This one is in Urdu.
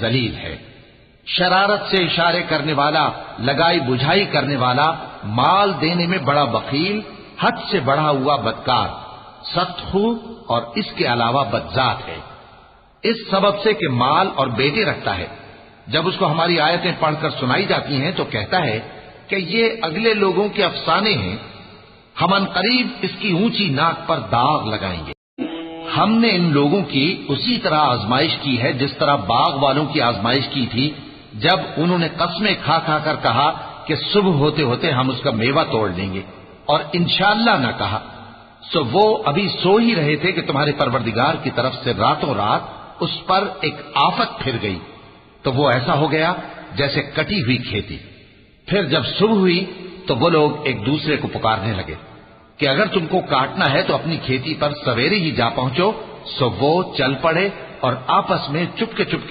ذلیل ہے۔ شرارت سے اشارے کرنے والا، لگائی بجھائی کرنے والا، مال دینے میں بڑا بخیل، حد سے بڑھا ہوا بدکار، سخت خو اور اس کے علاوہ بدذات ہے۔ اس سبب سے کہ مال اور بیٹے رکھتا ہے، جب اس کو ہماری آیتیں پڑھ کر سنائی جاتی ہیں تو کہتا ہے کہ یہ اگلے لوگوں کے افسانے ہیں، ہم ان قریب اس کی اونچی ناک پر داغ لگائیں گے۔ ہم نے ان لوگوں کی اسی طرح آزمائش کی ہے جس طرح باغ والوں کی آزمائش کی تھی، جب انہوں نے قسمیں کھا کھا کر کہا کہ صبح ہوتے ہوتے ہم اس کا میوہ توڑ لیں گے، اور انشاءاللہ نہ کہا، سو وہ ابھی سو ہی رہے تھے کہ تمہارے پروردگار کی طرف سے راتوں رات اس پر ایک آفت پھر گئی، تو وہ ایسا ہو گیا جیسے کٹی ہوئی کھیتی۔ پھر جب صبح ہوئی تو وہ لوگ ایک دوسرے کو پکارنے لگے کہ اگر تم کو کاٹنا ہے تو اپنی کھیتی پر سویرے ہی جا پہنچو، سو وہ چل پڑے اور آپس میں چپکے چپکے